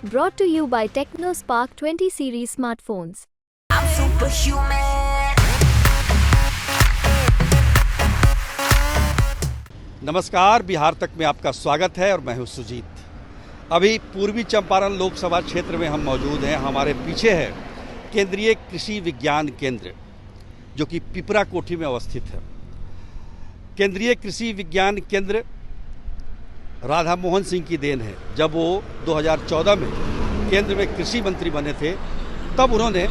Brought to you by TechnoSpark 20 series smartphones. I'm superhuman. नमस्कार, बिहार तक में आपका स्वागत है और मैं हूं सुजीत। अभी पूर्वी चंपारण लोकसभा क्षेत्र में हम मौजूद हैं। हमारे पीछे है केंद्रीय कृषि विज्ञान केंद्र, जो कि पिपरा कोठी में अवस्थित है। केंद्रीय कृषि विज्ञान केंद्र राधा मोहन सिंह की देन है। जब वो 2014 में केंद्र में कृषि मंत्री बने थे, तब उन्होंने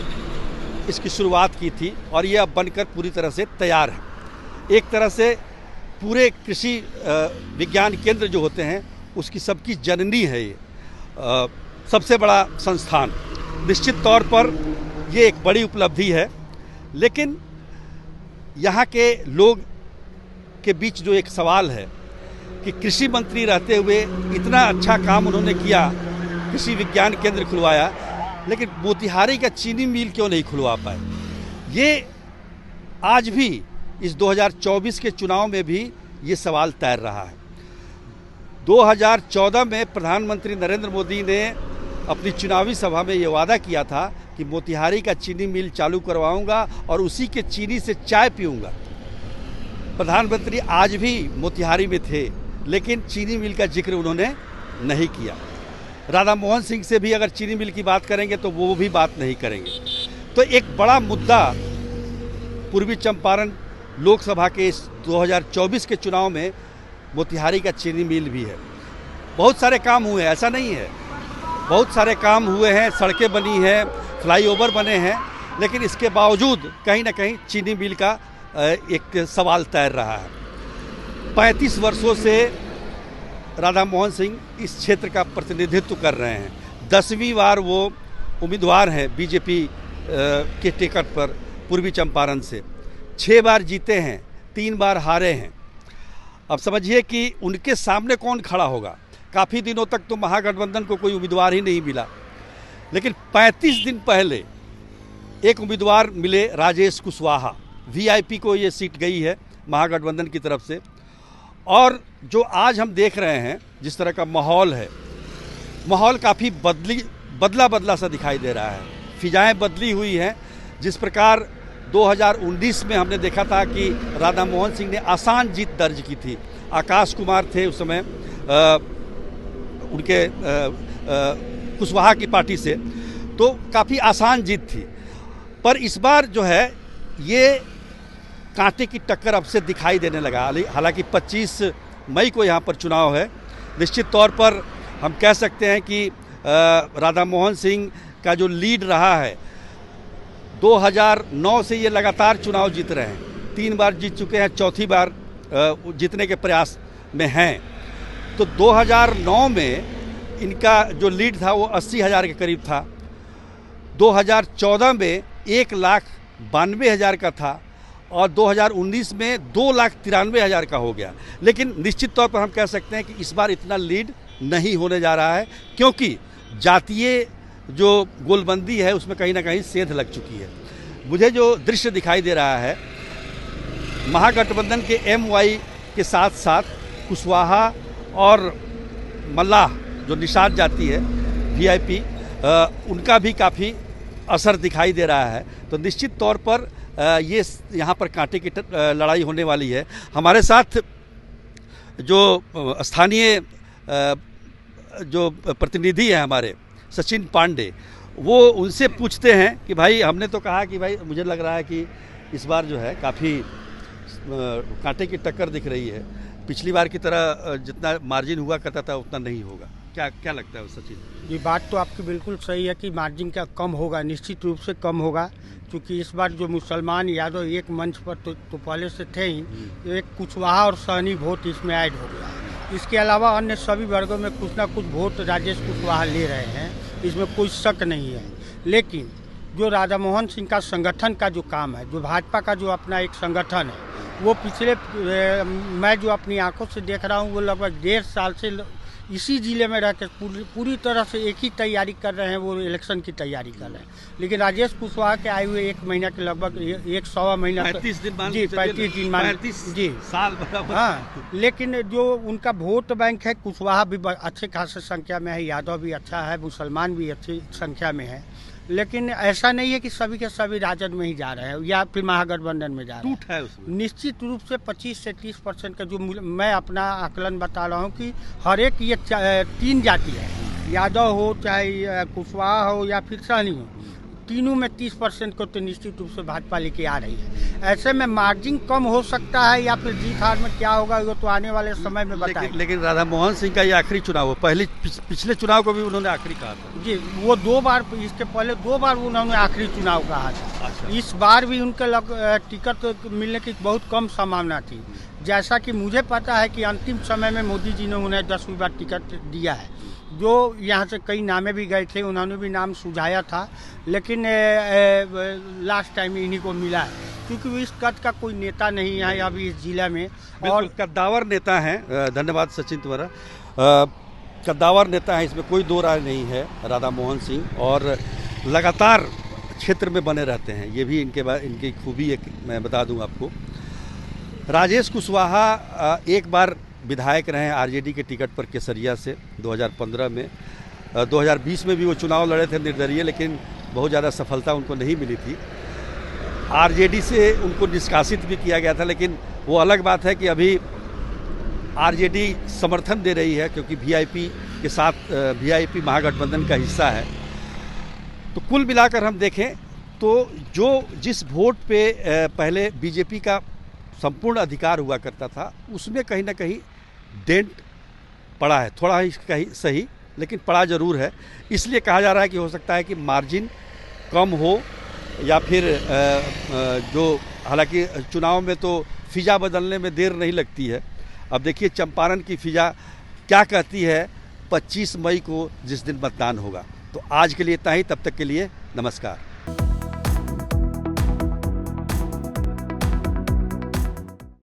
इसकी शुरुआत की थी और ये अब बनकर पूरी तरह से तैयार है। एक तरह से पूरे कृषि विज्ञान केंद्र जो होते हैं, उसकी सबकी जननी है ये सबसे बड़ा संस्थान। निश्चित तौर पर ये एक बड़ी उपलब्धि है, लेकिन यहाँ के लोग के बीच जो एक सवाल है कि कृषि मंत्री रहते हुए इतना अच्छा काम उन्होंने किया, कृषि विज्ञान केंद्र खुलवाया, लेकिन मोतिहारी का चीनी मिल क्यों नहीं खुलवा पाए। ये आज भी इस 2024 के चुनाव में भी ये सवाल तैर रहा है। 2014 में प्रधानमंत्री नरेंद्र मोदी ने अपनी चुनावी सभा में ये वादा किया था कि मोतिहारी का चीनी मिल चालू करवाऊंगा और उसी के चीनी से चाय पीऊंगा। प्रधानमंत्री आज भी मोतिहारी में थे, लेकिन चीनी मिल का जिक्र उन्होंने नहीं किया। राधा मोहन सिंह से भी अगर चीनी मिल की बात करेंगे तो वो भी बात नहीं करेंगे। तो एक बड़ा मुद्दा पूर्वी चंपारण लोकसभा के इस 2024 के चुनाव में मोतिहारी का चीनी मिल भी है। बहुत सारे काम हुए हैं, ऐसा नहीं है, बहुत सारे काम हुए हैं, सड़कें बनी हैं, फ्लाईओवर बने हैं, लेकिन इसके बावजूद कहीं ना कहीं चीनी मिल का एक सवाल तैर रहा है। 35 वर्षों से राधा मोहन सिंह इस क्षेत्र का प्रतिनिधित्व कर रहे हैं। 10वीं बार वो उम्मीदवार हैं बीजेपी के टिकट पर पूर्वी चंपारण से। 6 बार जीते हैं, 3 बार हारे हैं। अब समझिए कि उनके सामने कौन खड़ा होगा। काफ़ी दिनों तक तो महागठबंधन को कोई उम्मीदवार ही नहीं मिला, लेकिन 35 दिन पहले एक उम्मीदवार मिले, राजेश कुशवाहा। वीआईपी को ये सीट गई है महागठबंधन की तरफ से। और जो आज हम देख रहे हैं, जिस तरह का माहौल है, माहौल काफ़ी बदला सा दिखाई दे रहा है। फिजाएं बदली हुई हैं। जिस प्रकार 2019 में हमने देखा था कि राधा मोहन सिंह ने आसान जीत दर्ज की थी। आकाश कुमार थे उस समय उनके कुशवाहा की पार्टी से, तो काफ़ी आसान जीत थी। पर इस बार जो है ये कांटे की टक्कर अब से दिखाई देने लगा। हालांकि 25 मई को यहाँ पर चुनाव है। निश्चित तौर पर हम कह सकते हैं कि राधा मोहन सिंह का जो लीड रहा है, 2009 से ये लगातार चुनाव जीत रहे हैं। 3 बार जीत चुके हैं, चौथी बार जीतने के प्रयास में हैं। तो 2009 में इनका जो लीड था वो 80,000 के करीब था। 2014 में 1,92,000 का था और 2019 में 2,93,000 का हो गया। लेकिन निश्चित तौर पर हम कह सकते हैं कि इस बार इतना लीड नहीं होने जा रहा है, क्योंकि जातीय जो गोलबंदी है उसमें कहीं ना कहीं सेंध लग चुकी है। मुझे जो दृश्य दिखाई दे रहा है, महागठबंधन के MY के साथ साथ कुशवाहा और मल्लाह जो निषाद जाति है, VIP, उनका भी काफ़ी असर दिखाई दे रहा है। तो निश्चित तौर पर ये यहाँ पर कांटे की लड़ाई होने वाली है। हमारे साथ जो स्थानीय जो प्रतिनिधि हैं हमारे, सचिन पांडे, वो उनसे पूछते हैं कि भाई, हमने तो कहा कि भाई मुझे लग रहा है कि इस बार जो है काफ़ी कांटे की टक्कर दिख रही है। पिछली बार की तरह जितना मार्जिन हुआ करता था उतना नहीं होगा। क्या लगता है सचिन? ये बात तो आपकी बिल्कुल सही है कि मार्जिन का कम होगा, निश्चित रूप से कम होगा, क्योंकि इस बार जो मुसलमान यादव एक मंच पर तो पहले से थे ही, तो एक कुशवाहा और सहनी वोट इसमें ऐड हो गया। इसके अलावा अन्य सभी वर्गों में कुछ ना कुछ वोट राजेश कुशवाहा ले रहे हैं, इसमें कोई शक नहीं है। लेकिन जो राधा मोहन सिंह का संगठन का जो काम है, जो भाजपा का जो अपना एक संगठन है, वो पिछले मैं जो अपनी आंखों से देख रहा हूँ, वो लगभग 1.5 साल से इसी जिले में रह के पूरी तरह से एक ही तैयारी कर रहे हैं, वो इलेक्शन की तैयारी कर रहे हैं। लेकिन राजेश कुशवाहा के आए हुए 1 महीना के लगभग 1-1.25 महीना 35 दिन मान जी 35 दिन मान 35 जी साल बराबर। हाँ, लेकिन जो उनका वोट बैंक है, कुशवाहा भी अच्छे खासे संख्या में है, यादव भी अच्छा है, मुसलमान भी अच्छी संख्या में है। लेकिन ऐसा नहीं है कि सभी के सभी राजद में ही जा रहे हैं या फिर महागठबंधन में जा रहे हैं। टूट है उसमें। निश्चित रूप से 25 से 30% का जो मैं अपना आकलन बता रहा हूँ कि हर एक ये 3 जाति है, यादव हो चाहे कुशवाहा हो या फिर सहनी हो, तीनों में 30% को तो निश्चित रूप से भाजपा लेके आ रही है। ऐसे में मार्जिन कम हो सकता है या फिर जीत हार में क्या होगा वो तो आने वाले समय में बताएंगे। लेकिन राधा मोहन सिंह का ये आखिरी चुनाव हो, पिछले चुनाव को भी उन्होंने आखिरी कहा था जी। वो 2 बार, इसके पहले 2 बार उन्होंने आखिरी चुनाव कहा था। अच्छा। इस बार भी उनके टिकट मिलने की बहुत कम संभावना थी। जैसा कि मुझे पता है कि अंतिम समय में मोदी जी ने उन्हें 10वीं बार टिकट दिया है। जो यहाँ से कई नामे भी गए थे, उन्होंने भी नाम सुझाया था, लेकिन लास्ट टाइम इन्हीं को मिला है, क्योंकि इस कद का कोई नेता नहीं है अभी इस जिले में। और कद्दावर नेता हैं। धन्यवाद सचिन तुम्हारा। कद्दावर नेता है, इसमें कोई दो राय नहीं है राधा मोहन सिंह, और लगातार क्षेत्र में बने रहते हैं। ये भी इनकी खूबी एक मैं बता दूं आपको। राजेश कुशवाहा एक बार विधायक रहे हैं आरजेडी के टिकट पर केसरिया से 2015 में। 2020 में भी वो चुनाव लड़े थे निर्दलीय, लेकिन बहुत ज़्यादा सफलता उनको नहीं मिली थी। आरजेडी से उनको निष्कासित भी किया गया था, लेकिन वो अलग बात है कि अभी आरजेडी समर्थन दे रही है, क्योंकि वीआईपी के साथ वीआईपी महागठबंधन का हिस्सा है। तो कुल मिलाकर हम देखें तो जिस वोट पे पहले बीजेपी का संपूर्ण अधिकार हुआ करता था, उसमें कहीं ना कहीं डेंट पड़ा है, थोड़ा ही कहीं सही, लेकिन पड़ा जरूर है। इसलिए कहा जा रहा है कि हो सकता है कि मार्जिन कम हो, या फिर हालांकि चुनाव में तो फिजा बदलने में देर नहीं लगती है। अब देखिए चंपारण की फिजा क्या कहती है 25 मई को, जिस दिन मतदान होगा। तो आज के लिए इतना ही, तब तक के लिए नमस्कार।